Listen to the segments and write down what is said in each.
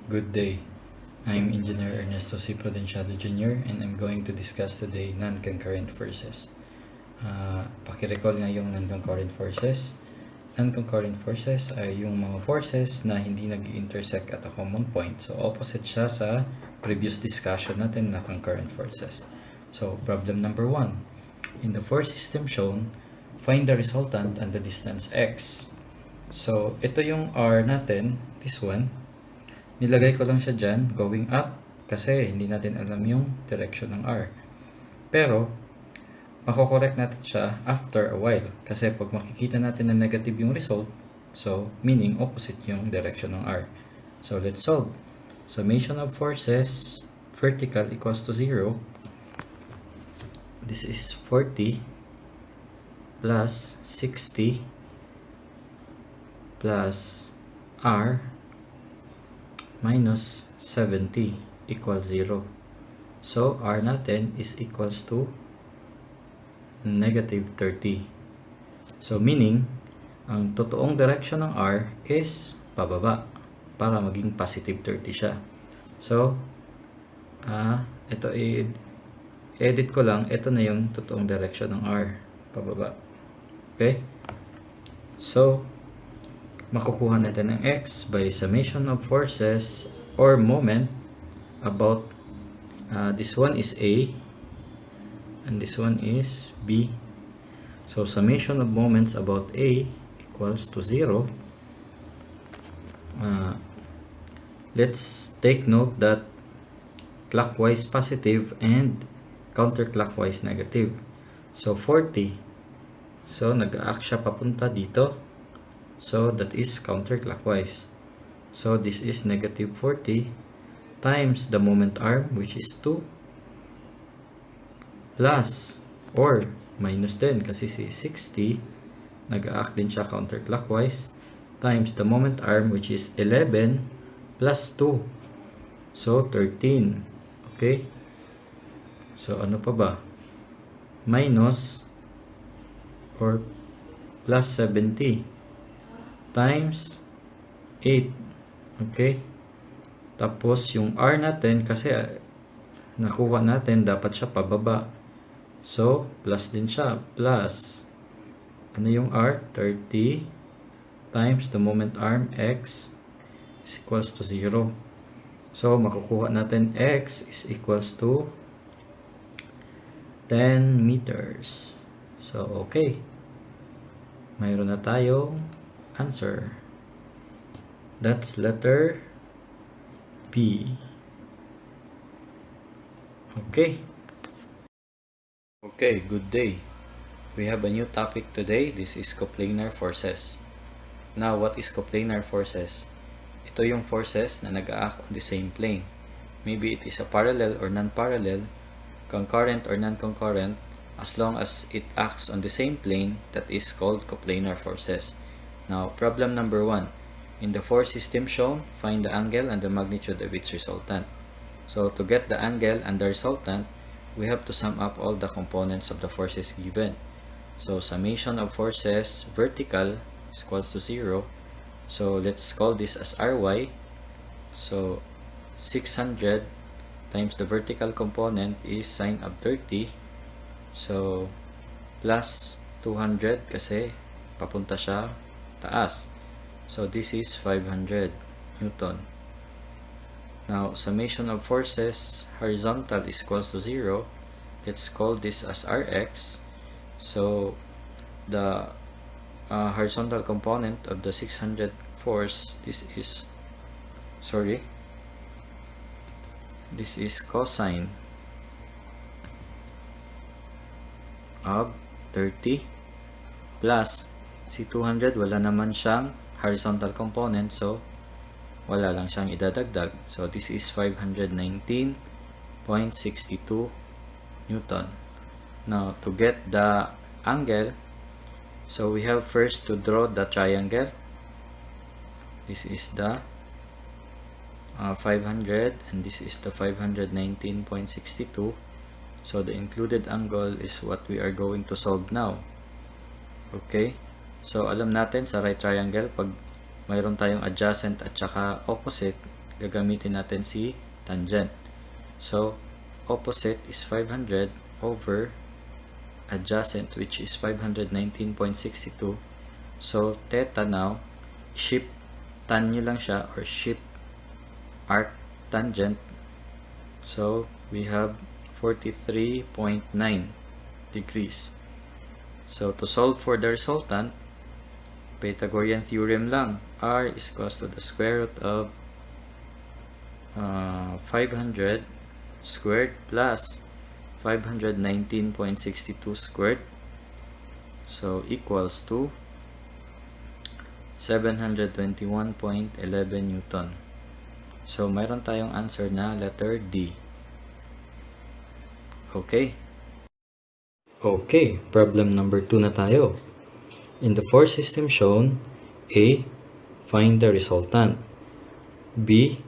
Good day. I'm Engineer Ernesto C. Prudenciado Jr. and I'm going to discuss today non-concurrent forces. Pakirecall nga yung non-concurrent forces. Non-concurrent forces ay yung mga forces na hindi nag-intersect at a common point. So, opposite siya sa previous discussion natin na concurrent forces. So, problem number 1. In the force system shown, find the resultant and the distance x. So, ito yung R natin, this one. Nilagay ko lang siya dyan, going up, kasi hindi natin alam yung direction ng R. Pero, makokorek natin siya after a while. Kasi pag makikita natin na negative yung result, so, meaning opposite yung direction ng R. So, let's solve. Summation of forces, vertical equals to 0. This is 40 plus 60 plus R minus 70 equals 0. So, R natin is equals to negative 30. So, meaning, ang totoong direction ng R is pababa para maging positive 30 siya. So, ito edit ko lang. Ito na yung totoong direction ng R. Pababa. Okay? So, makukuha natin ang x by summation of forces or moment about this one is A and this one is B. So summation of moments about A equals to 0. Let's take note that clockwise positive and counterclockwise negative. So 40. So nag-act siya papunta dito. So that is counterclockwise. So this is negative 40 times the moment arm, which is 2, plus or minus 10 kasi si 60 nag-act din siya counterclockwise, times the moment arm, which is 11 plus 2. So 13. Okay? So ano pa ba? Minus or plus 70 times 8. Okay? Tapos yung R natin, kasi nakuha natin, dapat siya pababa. So, plus din siya. Plus, ano yung R? 30 times the moment arm, X is equals to 0. So, makukuha natin X is equals to 10 meters. So, okay. Mayroon na tayong answer. That's letter B. Okay. Okay, good day. We have a new topic today. This is coplanar forces. Now, what is coplanar forces? Ito yung forces na nag-act on the same plane. Maybe it is a parallel or non-parallel, concurrent or non-concurrent, as long as it acts on the same plane, that is called coplanar forces. Now, problem number 1. In the force system shown, find the angle and the magnitude of its resultant. So, to get the angle and the resultant, we have to sum up all the components of the forces given. So, summation of forces vertical is equals to 0. So, let's call this as Ry. So, 600 times the vertical component is sine of 30. So, plus 200 kasi papunta siya taas. So, this is 500 Newton. Now, summation of forces horizontal is equals to 0. Let's call this as Rx. So, the horizontal component of the 600 force, this is cosine of 30 plus si 200 wala naman siyang horizontal component, so wala lang siyang idadagdag. So this is 519.62 Newton. Now, to get the angle, so we have first to draw the triangle. This is the 500 and this is the 519.62. So the included angle is what we are going to solve now. Okay? So alam natin sa right triangle, pag mayroon tayong adjacent at saka opposite, gagamitin natin si tangent. So, opposite is 500 over adjacent, which is 519.62. So, theta now, shift tan nyo lang siya, or shift arc tangent. So, we have 43.9 degrees. So, to solve for the resultant, Pythagorean theorem lang. R is equals to the square root of 500 squared plus 519.62 squared. So, equals to 721.11 Newton. So, mayroon tayong answer na letter D. Okay. Okay, problem number 2 na tayo. In the force system shown, A, find the resultant. B,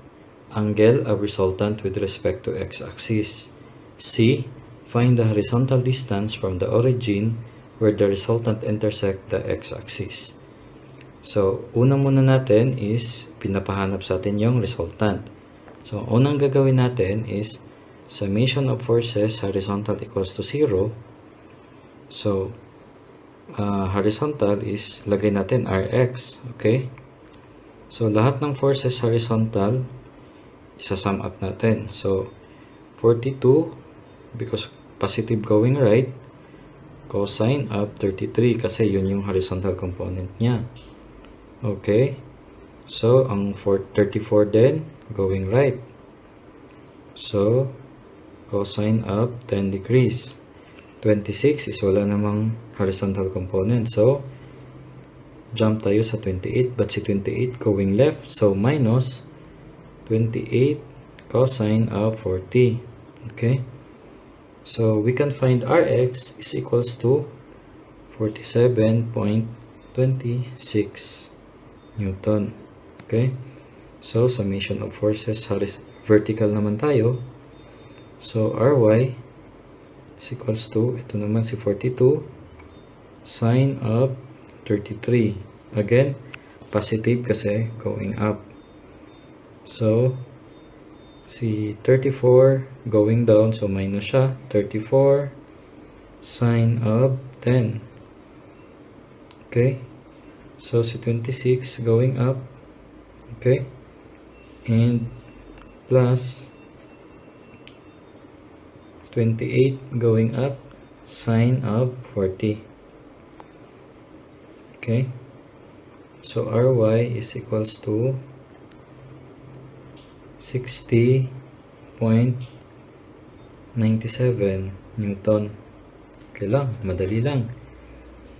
angle of resultant with respect to x-axis. C, find the horizontal distance from the origin where the resultant intersect the x-axis. So, una muna natin is pinapahanap sa atin yung resultant. So, unang gagawin natin is summation of forces horizontal equals to 0. So, horizontal is lagay natin Rx. Okay? So, lahat ng forces horizontal isa-sum up natin. So, 42 because positive going right, cosine of 33 kasi yun yung horizontal component niya. Okay? So, ang 34 din going right. So, cosine of 10 degrees. 26 is wala namang horizontal component. So, jump tayo sa 28. But si 28 going left. So, minus 28 cosine of 40. Okay? So, we can find Rx is equals to 47.26 Newton. Okay? So, summation of forces vertical naman tayo. So, Ry is equals to, ito naman si 42 sine of 33. Again, positive kasi going up. So, si 34 going down, so minus siya. 34 sine of 10. Okay? So, si 26 going up. Okay? And plus 28 going up, sine of 40. Okay? So, Ry is equals to 60.97 Newton. Okay lang, madali lang.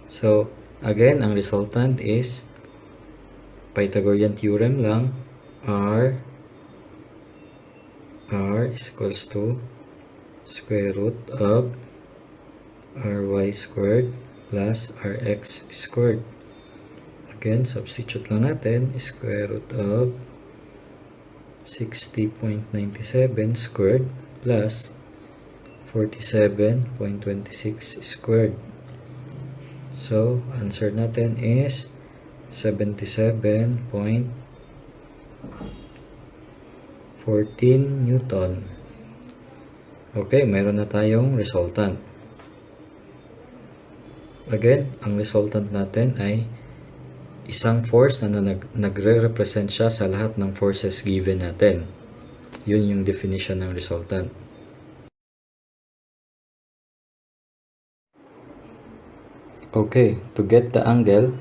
So, again, ang resultant is Pythagorean theorem lang. R is equals to square root of Ry squared plus Rx squared. Again, substitute lang natin, square root of 60.97 squared plus 47.26 squared. So, answer natin is 77.14 Newton. Okay, mayroon na tayong resultant. Again, ang resultant natin ay isang force na nagre-represent siya sa lahat ng forces given natin. Yun yung definition ng resultant. Okay, to get the angle,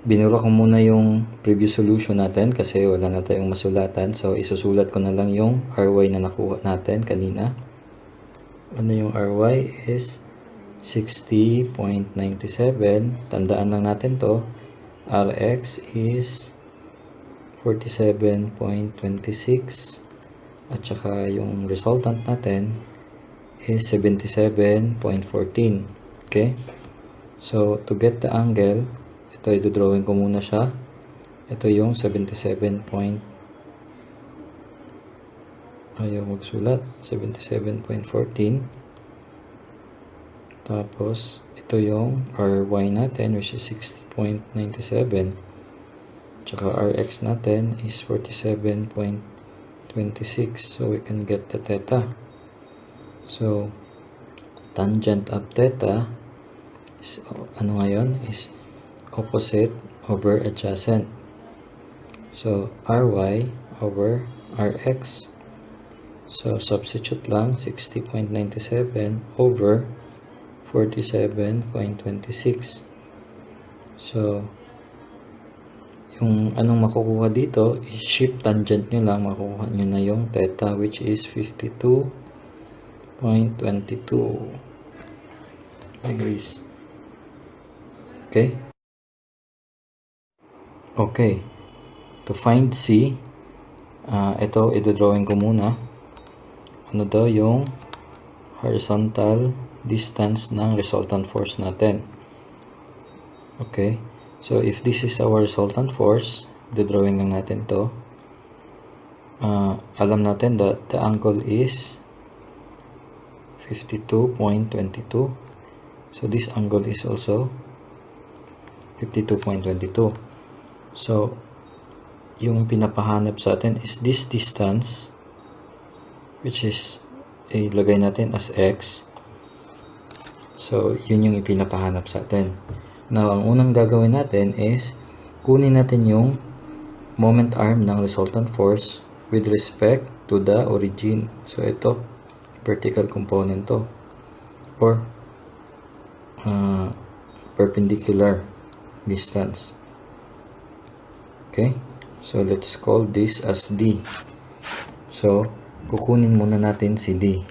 binura ko muna yung previous solution natin kasi wala na tayong masulatan. So, isusulat ko na lang yung Ry na nakuha natin kanina. Ano yung Ry is 60.97. Tandaan lang natin to. Rx is 47.26. At saka yung resultant natin is 77.14. Okay? So, to get the angle, ito, i-drawing ko muna siya. Ito yung 77 point. Ayaw magsulat. 77.14. Tapos, ito yung Ry natin, which is 60.97. Tsaka Rx natin is 47.26. So we can get the theta. So tangent of theta is, ano ngayon, is opposite over adjacent. So Ry over Rx. So substitute lang 60.97 over 47.26. So yung anong makukuha dito is shift tangent nyo lang, makukuha nyo na yung theta, which is 52.22 degrees. Okay? Okay. To find C, ito, i-drawing ko muna. Ano daw yung horizontal distance ng resultant force natin. Okay. So, if this is our resultant force, i-drawing lang natin to. Alam natin that the angle is 52.22. So, this angle is also 52.22. So, yung pinapahanap sa atin is this distance, which is, ilagay natin as x. So, yun yung ipinapahanap sa atin. Now, ang unang gagawin natin is, kunin natin yung moment arm ng resultant force with respect to the origin. So, ito, vertical component to, or perpendicular distance. Okay? So, let's call this as D. So, kukunin muna natin si D.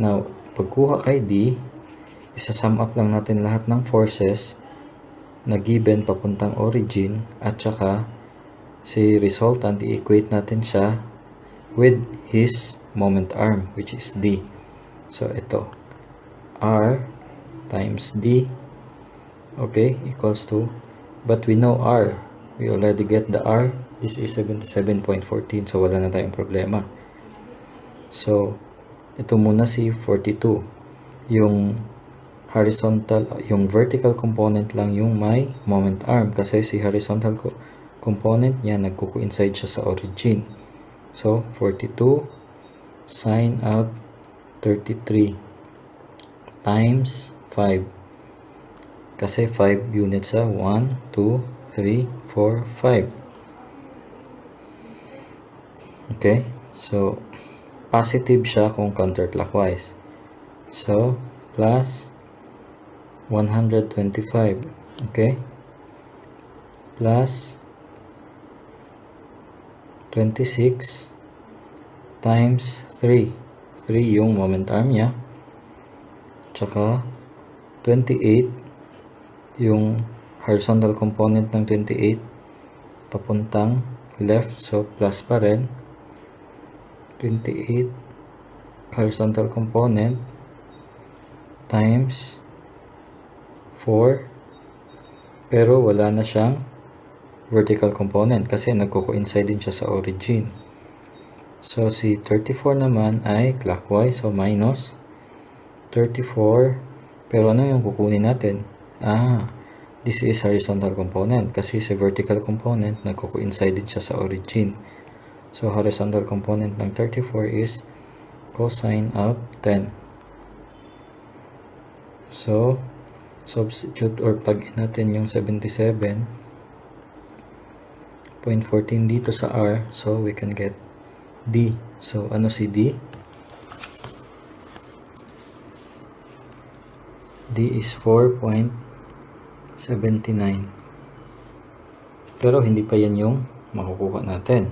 Now, pagkuha kay D, isa-sum up lang natin lahat ng forces na given papuntang origin at saka si resultant, i-equate natin siya with his moment arm, which is D. So, ito. R times D, okay, equals to, but we know R. We already get the R. This is 77.14, so wala na tayong problema. So, ito muna si 42. Yung horizontal, yung vertical component lang yung may moment arm kasi si horizontal component niya nagko-coincide siya sa origin. So, 42 sine of 33 times 5. Kasi 5 units sa 1, 2, 3, 4, 5. Okay? So, positive siya kung counterclockwise. So, plus 125. Okay? Plus 26 times 3. 3 yung moment arm niya. Tsaka 28 yung horizontal component ng 28 papuntang left, so plus pa rin. 28 horizontal component times 4, pero wala na siyang vertical component kasi nagko-coincide din siya sa origin. So si 34 naman ay clockwise, so minus 34, pero ano yung kukunin natin? This is horizontal component kasi sa vertical component nagko-coincide din siya sa origin. So horizontal component ng 34 is cosine of 10. So substitute or plug in natin yung 77.14 dito sa R, so we can get D. So ano si D? D is 4.79. Pero hindi pa yan yung makukuha natin.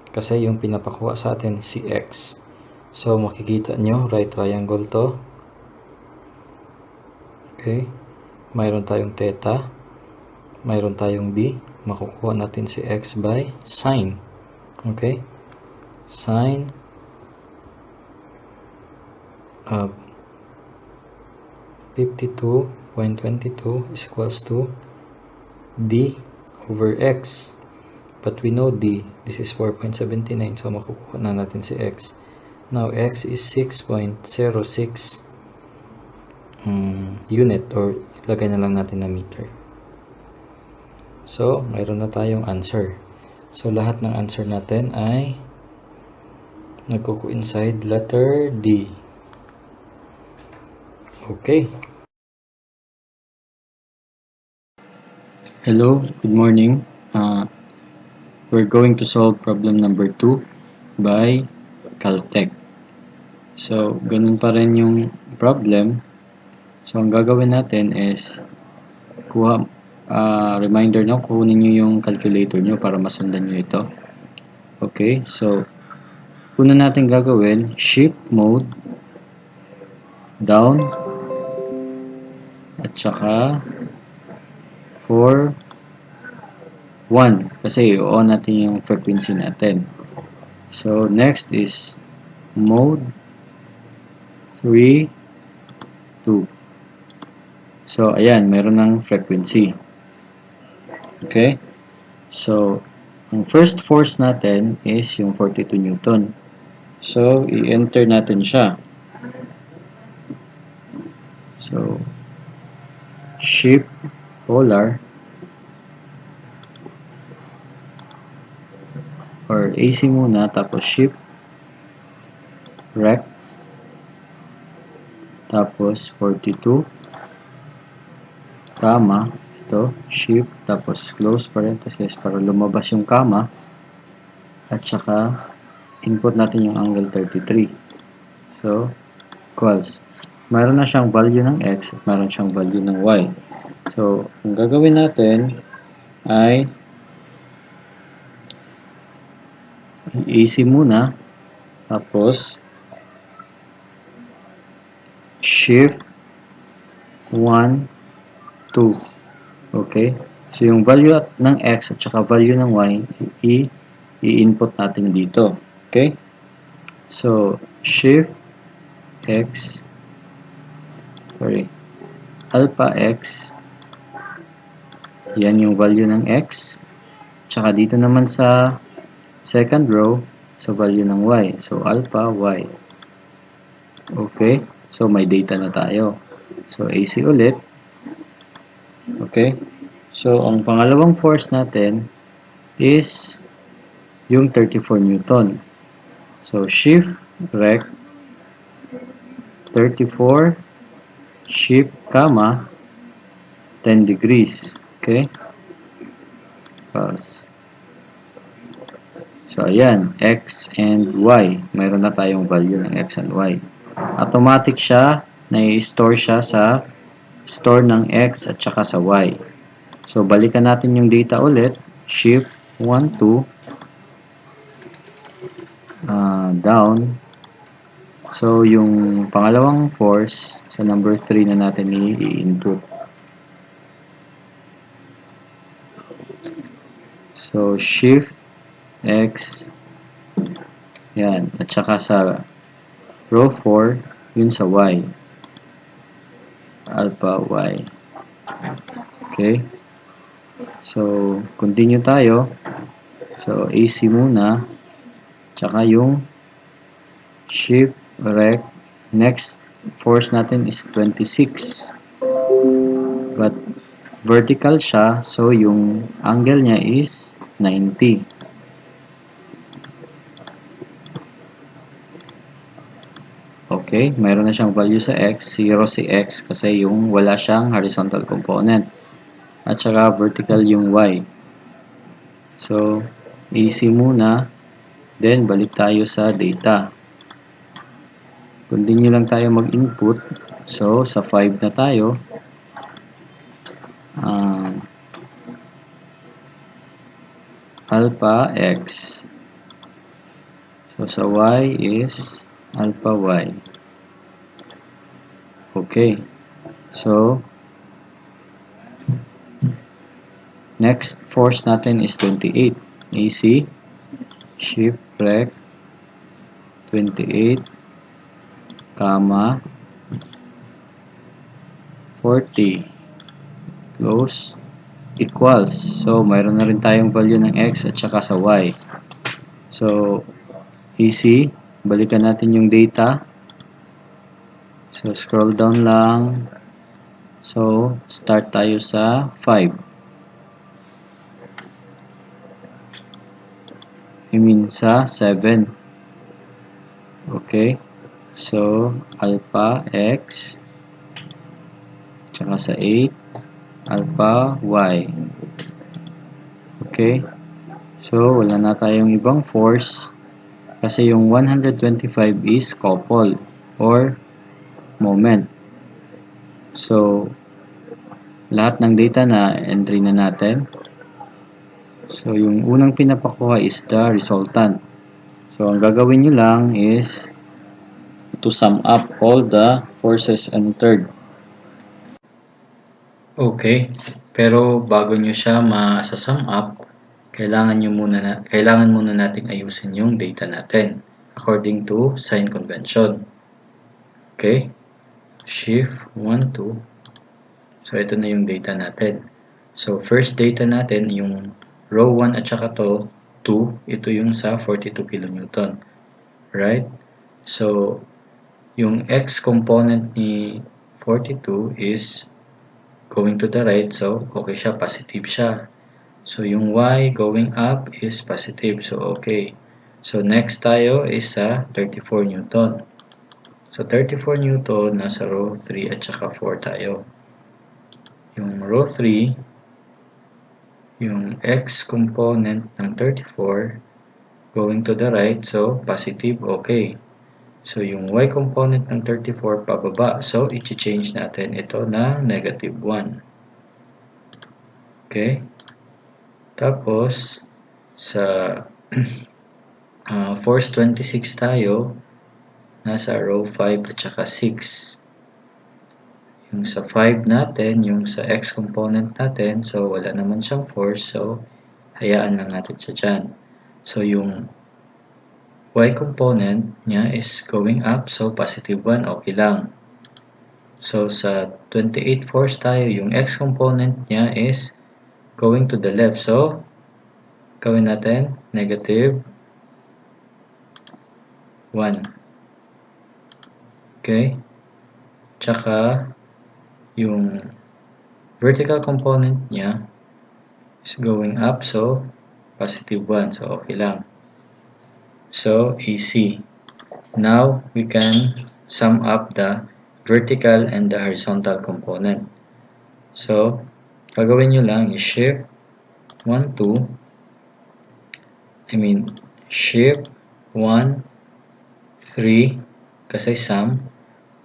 Kasi yung pinapakuha sa atin si X. So makikita nyo, right triangle to. Okay. Mayroon tayong theta. Mayroon tayong D. Makukuha natin si X by sine. Okay. Sine of 52.22 is equals to D over X. But we know D, this is 4.79, so makukuha na natin si X. Now, X is 6.06 unit, or ilagay na lang natin na meter. So, mayroon na tayong answer. So, lahat ng answer natin ay nagko-coincide letter D. Okay. Hello, good morning. We're going to solve problem number 2 by Caltech. So, ganun pa rin yung problem. So, ang gagawin natin is reminder na kunin nyo yung calculator nyo para masundan nyo ito. Okay, so una natin gagawin, shift mode down at saka for 1 kasi i-on natin yung frequency natin. So next is mode 3 2. So ayan, meron ng frequency. Okay, so ang first force natin is yung 42 Newton. So i-enter natin siya. So shift polar or AC muna, tapos shift rect, tapos 42 comma, ito shift, tapos close parenthesis para lumabas yung comma, at saka input natin yung angle 33. So equals, mayroon na siyang value ng x at mayroon siyang value ng y. So ang gagawin natin ay AC muna, tapos shift 1 2. Okay, so yung value ng x at saka value ng y i-input natin dito. Okay, so shift x, alpha x, yan yung value ng x, tsaka dito naman sa second row, sa value ng y, so alpha y. Okay, so may data na tayo. So AC ulit. Okay, so ang pangalawang force natin is yung 34 Newton. So shift rect 34 shift comma 10 degrees. Okay, so ayan, x and y, mayroon na tayong value ng x and y. Automatic siya, na-store siya sa store ng x at saka sa y. So balikan natin yung data ulit, shift 1 2 down. So yung pangalawang force sa number 3 na natin i-input. So shift x, yan, at saka sa row 4 yun sa y, alpha y. Okay, so continue tayo. So AC muna, tsaka yung shift rect. Next force natin is 26, but vertical siya, so yung angle niya is 90. Okay, mayroon na siyang value sa x, 0 si x kasi yung wala siyang horizontal component, at saka vertical yung y. So AC muna, then balik tayo sa data. Continue lang tayo mag-input. So sa 5 na tayo. Alpha x. So sa y is alpha y. Okay, so next force natin is 28. AC shift rect 28 comma 40 close equals. So mayroon na rin tayong value ng x at saka sa y. So AC, balikan natin yung data. So scroll down lang. So start tayo sa 5. sa 7. Okay? So, alpha x tsaka sa 8, alpha y. Okay? So, wala na tayong ibang force kasi yung 125 is couple or moment. So, lahat ng data na entry na natin. So, yung unang pinapakuha is the resultant. So, ang gagawin nyo lang is to sum up all the forces entered. Okay, pero bago nyo siya ma-sum up, kailangan muna nating ayusin yung data natin according to sign convention. Okay? Shift 1, 2. So, ito na yung data natin. So, first data natin, yung row 1 at saka 2, ito yung sa 42 kN. Right? So, yung x component ni 42 is going to the right. So, okay siya, positive siya. So, yung y going up is positive. So, okay. So, next tayo is sa 34 Newton. So, 34 Newton, nasa row 3 at saka 4 tayo. Yung row 3, yung x component ng 34 going to the right, so positive, okay. So yung y component ng 34 pababa, so i-change natin ito na negative 1. Okay? Tapos sa force 26 tayo, nasa row 5 at saka 6. Yung sa 5 natin, yung sa x component natin, so wala naman siyang force, so hayaan lang natin siya dyan. So yung y component niya is going up, so positive 1, okay lang. So sa 28 force tayo, yung x component niya is going to the left, so gawin natin negative 1. Okay? Tsaka yung vertical component niya is going up, so positive 1. So, okay lang. So, AC. Now, we can sum up the vertical and the horizontal component. So, gagawin nyo lang is shift 1, 2. Shift 1, 3. Kasi sum.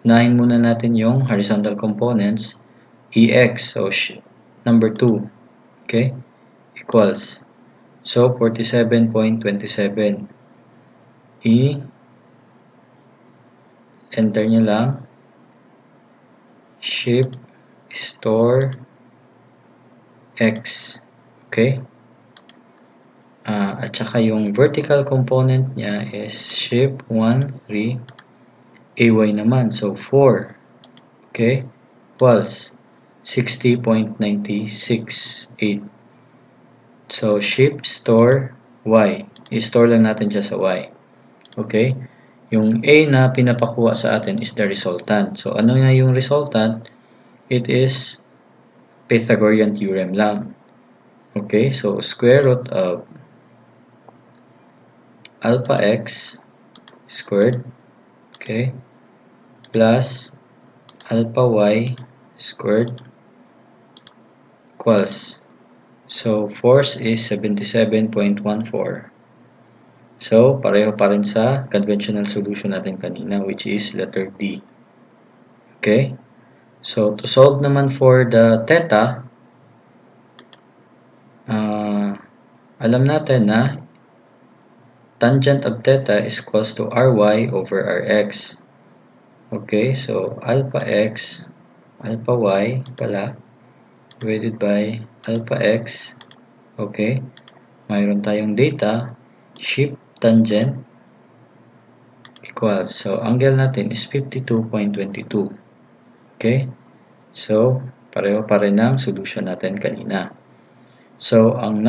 Unahin muna natin yung horizontal components. EX, so number 2, okay, equals, so 47.27, enter nyo lang, shift store X, okay, at saka yung vertical component nya is shift 1, 3, AY naman, so 4, okay, equals 60.968. So, shift store Y. I-store lang natin siya sa Y. Okay? Yung A na pinapakuha sa atin is the resultant. So, ano na yung resultant? It is Pythagorean theorem lang. Okay? So, square root of alpha x squared, okay, plus alpha y squared equals, so, force is 77.14. So, pareho pa rin sa conventional solution natin kanina, which is letter D. Okay? So, to solve naman for the theta, alam natin na tangent of theta is equals to Ry over Rx. Okay? So, alpha x, alpha y pala, divided by alpha x. Okay? Mayroon tayong data, shift tangent equals. So, angle natin is 52.22. Okay? So, pareho pa rin ang solution natin kanina. So, ang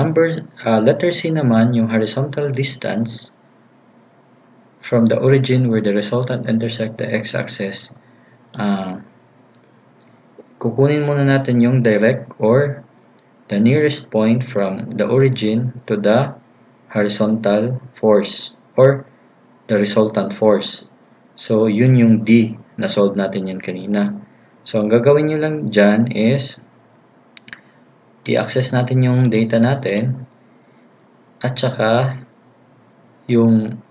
letter C naman, yung horizontal distance from the origin where the resultant intersect the x-axis, kukunin muna natin yung direct or the nearest point from the origin to the horizontal force or the resultant force. So, yun yung D. Na-solve natin yan kanina. So, ang gagawin nyo lang dyan is i-access natin yung data natin at saka yung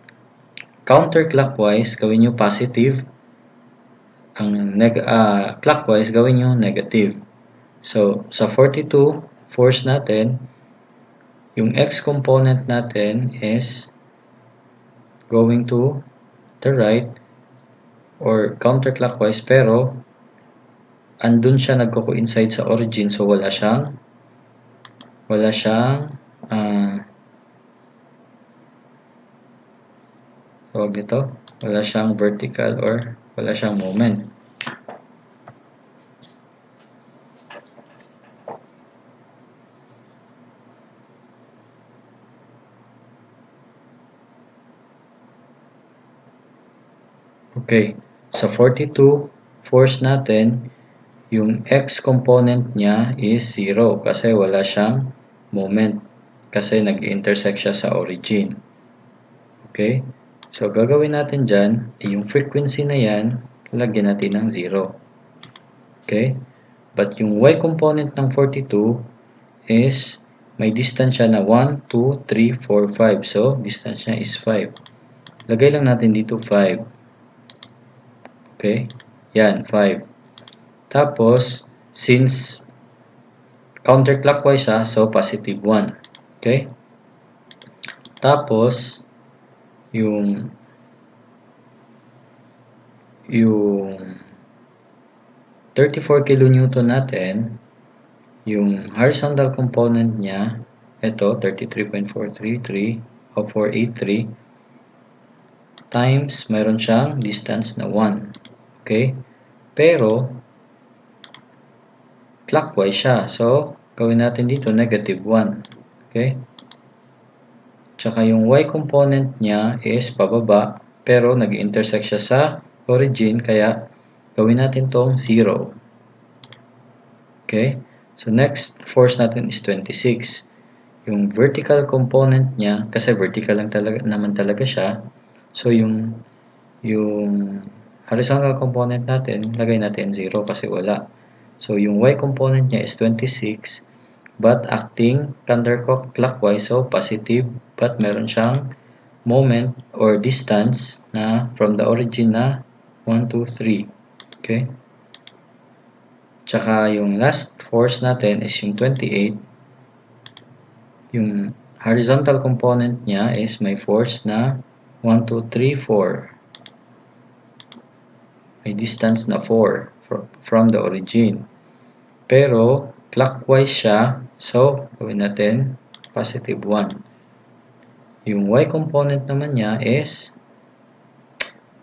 counterclockwise gawin nyo positive, ang clockwise gawin nyo negative. So, sa 42 force natin, yung x component natin is going to the right or counterclockwise, pero andun siya nagko-coincide sa origin, so wala siyang tawag nito, wala siyang vertical or wala siyang moment. Okay, sa 42 force natin, yung x component niya is 0 kasi wala siyang moment kasi nag-intersect siya sa origin. Okay, so gagawin natin dyan, yung frequency na yan, lagyan natin ng 0. Okay, but yung y component ng 42 is may distance siya na 1, 2, 3, 4, 5. So, distance niya is 5. Lagay lang natin dito 5. Okay? Yan, 5. Tapos, since counterclockwise siya, so positive 1. Okay? Tapos, yung 34 kN natin, yung horizontal component niya, ito, 33.433 o 483 times, mayroon siyang distance na 1. Okay? Pero, clockwise siya. So, gawin natin dito negative 1. Okay? Tsaka yung y component niya is pababa, pero nag-intersect siya sa origin, kaya gawin natin tong 0. Okay? So, next force natin is 26. Yung vertical component niya, kasi vertical lang naman talaga siya, so yung horizontal component natin, lagay natin 0 kasi wala. So, yung y component niya is 26, but acting counterclockwise, so positive, but meron siyang moment or distance na from the origin na 1, 2, 3. Okay? Tsaka yung last force natin is yung 28. Yung horizontal component niya is may force na 1, 2, 3, 4. May distance na 4 from the origin. Pero, clockwise siya, so, gawin natin positive 1. Yung y component naman niya is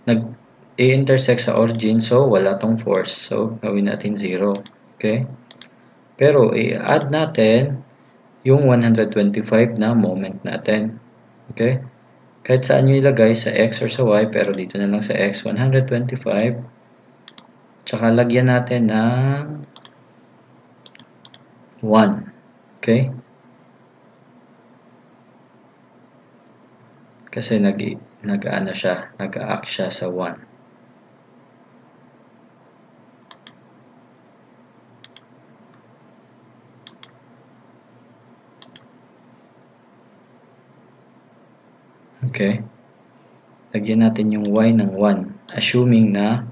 nag-i-intersect sa origin, so wala tong force. So, gawin natin 0. Okay? Pero, i-add natin yung 125 na moment natin. Okay? Kahit saan nyo ilagay, sa x or sa y, pero dito na lang sa x, 125. Tsaka lagyan natin ng 1. Okay? Kasi nag-ano siya, nag-act siya sa 1. Okay? Lagyan natin yung y ng 1, assuming na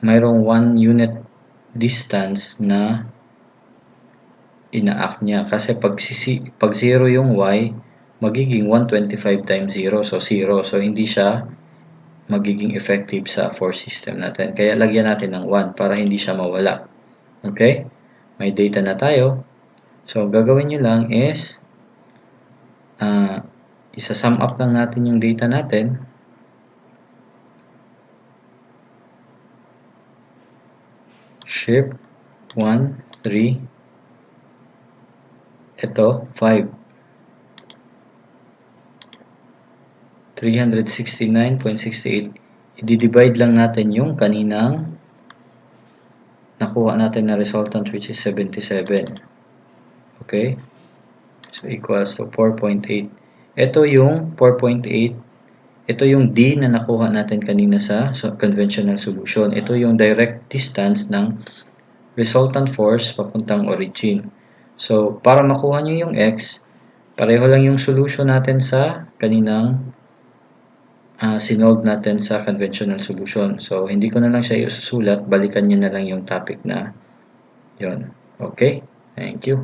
mayroong 1 unit distance na ina-act niya. Kasi pag 0 yung y, magiging 125 times 0, so 0. So, hindi siya magiging effective sa force system natin. Kaya lagyan natin ng 1 para hindi siya mawala. Okay? May data na tayo. So, gagawin nyo lang is isa-sum up lang natin yung data natin. Shift 1, 3. Ito, 5. 369.68. I-divide lang natin yung kaninang nakuha natin na resultant, which is 77. Okay? So, equals to 4.8. Ito yung 4.8. Ito yung D na nakuha natin kanina sa conventional solution. Ito yung direct distance ng resultant force papuntang origin. So, para makuha nyo yung X, pareho lang yung solution natin sa kaninang sinolve natin sa conventional solution. So, hindi ko na lang siya isusulat. Balikan nyo na lang yung topic na yon. Okay? Thank you.